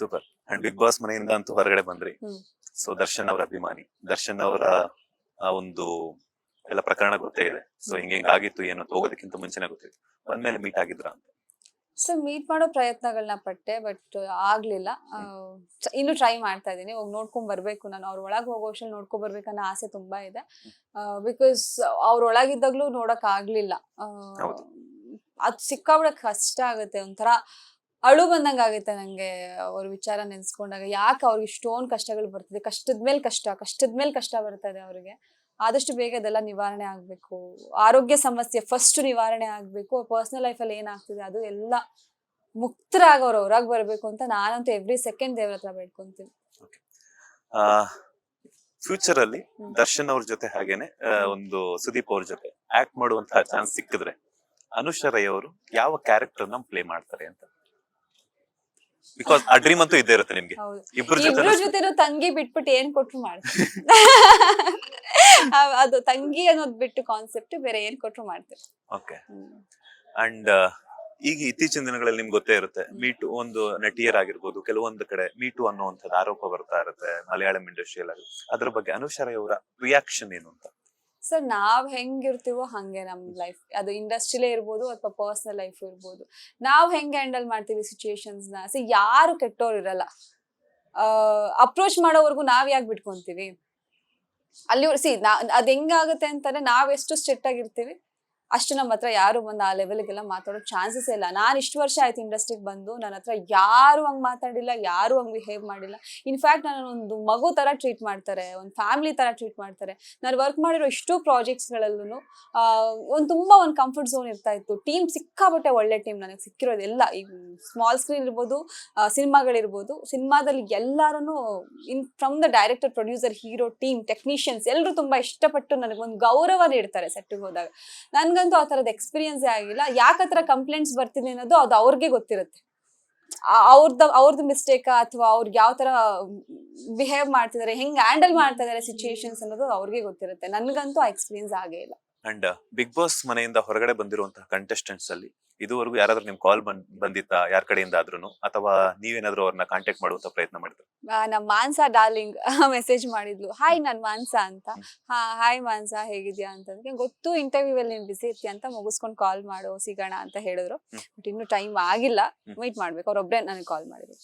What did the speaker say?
Super. And big boss ಮನೆಯಿಂದ ಅಂತೂ ಹೊರಗಡೆ ಬಂದ್ರಿ. ಹ್ಮ್. ಸೊ ದರ್ಶನ್ ಅವರ ಅಭಿಮಾನಿ, ದರ್ಶನ್ ಅವರ ಆ ಒಂದು ಎಲ್ಲ ಪ್ರಕರಣ ಗೊತ್ತೇ ಇದೆ. ಸೊ ಹಿಂಗೆ ಆಗಿತ್ತು ಏನೋ ಹೋಗೋದಕ್ಕಿಂತ ಮುಂಚೆನೆ ಗೊತ್ತಿತ್ತು. ಬಂದ್ಮೇಲೆ ಮೀಟ್ ಆಗಿದ್ರ ಅಂತ? ಸರ್ ಮೀಟ್ ಮಾಡೋ ಪ್ರಯತ್ನಗಳನ್ನ ಪಟ್ಟೆ, ಬಟ್ ಆಗ್ಲಿಲ್ಲ. ಇನ್ನು ಟ್ರೈ ಮಾಡ್ತಾ ಇದ್ದೀನಿ. ಹೋಗಿ ನೋಡ್ಕೊಂಡ್ ಬರ್ಬೇಕು. ನಾನು ಅವ್ರ ಒಳಗೆ ಹೋಗೋ ವರ್ಷ ನೋಡ್ಕೊಂಡ್ ಬರ್ಬೇಕನ್ನೋ ಆಸೆ ತುಂಬಾ ಇದೆ. ಬಿಕಾಸ್ ಅವ್ರ ಒಳಗಿದ್ದಾಗ್ಲೂ ನೋಡಕ್ ಆಗ್ಲಿಲ್ಲ. ಹೌದು. ಅದ್ ಸಿಕ್ಕಾಬಿಡ ಕಷ್ಟ ಆಗುತ್ತೆ. ಒಂಥರ ಅಳು ಬಂದಂಗ ಆಗುತ್ತೆ ನಂಗೆ ಅವ್ರ ವಿಚಾರ ನೆನ್ಸ್ಕೊಂಡಾಗ. ಯಾಕೆ ಅವ್ರಿಗೆ ಇಷ್ಟೊಂದು ಕಷ್ಟಗಳು ಬರ್ತದೆ, ಕಷ್ಟದ ಮೇಲೆ ಕಷ್ಟ ಬರ್ತದೆ ಅವ್ರಿಗೆ. ಆದಷ್ಟು ಬೇಗ ಅದೆಲ್ಲ ನಿವಾರಣೆ ಆಗ್ಬೇಕು. ಆರೋಗ್ಯ ಸಮಸ್ಯೆ ಫಸ್ಟ್ ನಿವಾರಣೆ ಆಗ್ಬೇಕು. ಪರ್ಸನಲ್ ಲೈಫಲ್ಲಿ ಏನಾಗ್ತಿದೆ ಅದು ಎಲ್ಲ ಮುಕ್ತರಾಗ ಅವ್ರ ಹೊರಗೆ ಬರ್ಬೇಕು ಅಂತ ನಾನಂತೂ ಎವ್ರಿ ಸೆಕೆಂಡ್ ದೇವ್ರ ಹತ್ರ ಬೇಡ್ಕೊಂತೀನಿ. ಫ್ಯೂಚರ್ ಅಲ್ಲಿ ದರ್ಶನ್ ಅವ್ರ ಜೊತೆ ಹಾಗೇನೆ ಒಂದು ಸುದೀಪ್ ಅವ್ರ ಜೊತೆ ಆಕ್ಟ್ ಮಾಡುವಂತಹ ಚಾನ್ಸ್ ಸಿಕ್ಕಿದ್ರೆ ಅನುಷಾ ರೈ ಅವರು ಯಾವ ಕ್ಯಾರೆಕ್ಟರ್ ನ ಪ್ಲೇ ಮಾಡ್ತಾರೆ ಅಂತ? ಬಿಕಾಸ್ ಆ ಡ್ರೀಮ್ ಅಂತೂ ಇದ್ದೇ ಇರುತ್ತೆ ನಿಮ್ಗೆ. ಹೌದು, ಇಬ್ರ ಇಬ್ರು ಜೊತೆ ಜೊತೆನೂ ತಂಗಿ ಬಿಟ್ಬಿಟ್ಟು ಏನ್ ಕೊಟ್ರು ಮಾಡ್ತೀನಿ. ಅದು ತಂಗಿ ಅನ್ನೋದ್ ಬಿಟ್ಟು ಕಾನ್ಸೆಪ್ಟ್ ಬೇರೆ ಏನ್ ಕೊಟ್ರು ಮಾಡ್ತೀವಿ. ಓಕೆ. ಅಂಡ್ ಈಗ ಇತ್ತೀಚಿನ ದಿನಗಳಲ್ಲಿ ನಿಮ್ಗೆ ಗೊತ್ತೇ ಇರುತ್ತೆ, ಮೀಟು ಒಂದು ನಟಿಯರಾಗಿರ್ಬೋದು, ಕೆಲವೊಂದು ಕಡೆ ಮೀಟು ಅನ್ನುವಂಥದ್ದು ಆರೋಪ ಬರ್ತಾ ಇರುತ್ತೆ ಮಲಯಾಳಂ ಇಂಡಸ್ಟ್ರಿಯಲ್ಲಿ. ಅದ್ರ ಬಗ್ಗೆ ಅನುಷಾ ರೈ ಅವರ ರಿಯಾಕ್ಷನ್ ಏನು ಅಂತ? ಸರ್ ನಾವ್ ಹೆಂಗಿರ್ತೀವೋ ಹಂಗೆ ನಮ್ ಲೈಫ್, ಅದು ಇಂಡಸ್ಟ್ರಿಲೇ ಇರ್ಬೋದು ಅಥವಾ ಪರ್ಸನಲ್ ಲೈಫ್ ಇರ್ಬೋದು. ನಾವ್ ಹೆಂಗ್ ಹ್ಯಾಂಡಲ್ ಮಾಡ್ತೀವಿ ಸಿಚುಯೇಷನ್ಸ್ ನ. ಯಾರು ಕೆಟ್ಟೋರ್ ಇರಲ್ಲ. ಅಪ್ರೋಚ್ ಮಾಡೋವರೆಗೂ ನಾವ್ ಯಾಕೆ ಬಿಟ್ಕೊಂತೀವಿ ಅಲ್ಲಿ? ಅದ್ ಹೆಂಗಾಗುತ್ತೆ ಅಂತಂದ್ರೆ ನಾವ್ ಎಷ್ಟು ಸ್ಟ್ರಿಕ್ಟ್ ಆಗಿರ್ತೀವಿ ಅಷ್ಟು ನಮ್ಮ ಹತ್ರ ಯಾರು ಬಂದು ಆ ಲೆವೆಲ್ಗೆಲ್ಲ ಮಾತಾಡೋ ಚಾನ್ಸಸ್ ಇಲ್ಲ. ನಾನು ಇಷ್ಟು ವರ್ಷ ಆಯ್ತು ಇಂಡಸ್ಟ್ರಿಗೆ ಬಂದು, ನನ್ನ ಹತ್ರ ಯಾರು ಹಂಗ್ ಮಾತಾಡಿಲ್ಲ, ಯಾರು ಹಂಗ್ ಬಿಹೇವ್ ಮಾಡಿಲ್ಲ. ಇನ್ಫ್ಯಾಕ್ಟ್ ನಾನು ಒಂದು ಮಗು ತರ ಟ್ರೀಟ್ ಮಾಡ್ತಾರೆ, ಒಂದು ಫ್ಯಾಮಿಲಿ ತರ ಟ್ರೀಟ್ ಮಾಡ್ತಾರೆ. ನಾನು ವರ್ಕ್ ಮಾಡಿರೋ ಇಷ್ಟು ಪ್ರಾಜೆಕ್ಟ್ಸ್ಗಳಲ್ಲೂ ಒಂದು ಕಂಫರ್ಟ್ ಝೋನ್ ಇರ್ತಾ ಇತ್ತು. ಟೀಮ್ ಸಿಕ್ಕಾಬಟ್ಟೆ ಒಳ್ಳೆ ಟೀಮ್ ನನಗೆ ಸಿಕ್ಕಿರೋದೆಲ್ಲ. ಈಗ ಸ್ಮಾಲ್ ಸ್ಕ್ರೀನ್ ಇರ್ಬೋದು, ಸಿನಿಮಾಗಳಿರ್ಬೋದು, ಸಿನಿಮಾದಲ್ಲಿ ಎಲ್ಲಾರು from the director, producer, hero, team, technicians ಎಲ್ಲರೂ ತುಂಬಾ ಇಷ್ಟಪಟ್ಟು ನನಗೊಂದು ಗೌರವ ನೀಡ್ತಾರೆ ಸೆಟ್ಟಿಗೆ ಹೋದಾಗ. ನನ್ಗಂತೂ ಆ ತರದ ಎಕ್ಸ್ಪೀರಿಯನ್ಸ್ ಆಗಿಲ್ಲ. ಯಾಕತ್ರ ಕಂಪ್ಲೇಂಟ್ಸ್ ಬರ್ತಿದೆ ಅನ್ನೋದು ಅದು ಅವ್ರಿಗೆ ಗೊತ್ತಿರುತ್ತೆ. ಅವ್ರದ್ದು ಮಿಸ್ಟೇಕ್ ಅಥವಾ ಅವ್ರಿಗೆ ಯಾವ ತರ ಬಿಹೇವ್ ಮಾಡ್ತಿದ್ದಾರೆ, ಹೆಂಗ್ ಹ್ಯಾಂಡಲ್ ಮಾಡ್ತಾ ಇದಾರೆ ಸಿಚುಯೇಷನ್ಸ್ ಅನ್ನೋದು ಅವ್ರಿಗೆ ಗೊತ್ತಿರುತ್ತೆ. ನನ್ಗಂತೂ ಆ ಎಕ್ಸ್ಪೀರಿಯನ್ಸ್ ಆಗೇ ಇಲ್ಲ. ಅಂಡ್ ಬಿಗ್ ಬಾಸ್ ಮನೆಯಿಂದ ಹೊರಗಡೆ ಬಂದಿರುವಂತಹ ಕಂಟೆಸ್ಟೆಂಟ್ಸ್ ಅಲ್ಲಿ ಇದುವರೆಗೂ ಯಾರಾದ್ರೂ ನಿಮ್ ಕಾಲ್ ಬಂದಿತ್ತಾ ಯಾರ ಕಡೆಯಿಂದ ಆದ್ರೂ, ಅಥವಾ ನೀವೇನಾದ್ರೂ ಅವ್ರನ್ನ ಕಾಂಟ್ಯಾಕ್ಟ್ ಮಾಡುವಂತ ಪ್ರಯತ್ನ ಮಾಡಿದ್ರು? ನಮ್ ಮಾನ್ಸಾ ಡಾರ್ಲಿಂಗ್ ಮೆಸೇಜ್ ಮಾಡಿದ್ಲು, ಹಾಯ್ ನಾನ್ ಮಾನ್ಸಾ ಅಂತ. ಹಾಯ್ ಮಾನ್ಸಾ ಹೇಗಿದ್ಯಾ ಅಂತಂದ್ರೆ, ಗೊತ್ತು ಇಂಟರ್ವ್ಯೂ ಅಲ್ಲಿ ನೀನ್ ಬಿಸಿ ಇರ್ತೀಯ ಅಂತ, ಮುಗಿಸ್ಕೊಂಡು ಕಾಲ್ ಮಾಡು ಸಿಗೋಣ ಅಂತ ಹೇಳಿದ್ರು. ಬಟ್ ಇನ್ನು ಟೈಮ್ ಆಗಿಲ್ಲ, ವೇಟ್ ಮಾಡ್ಬೇಕು. ಅವ್ರೊಬ್ರೆ ನನಗೆ ಕಾಲ್ ಮಾಡಿದ್ರು.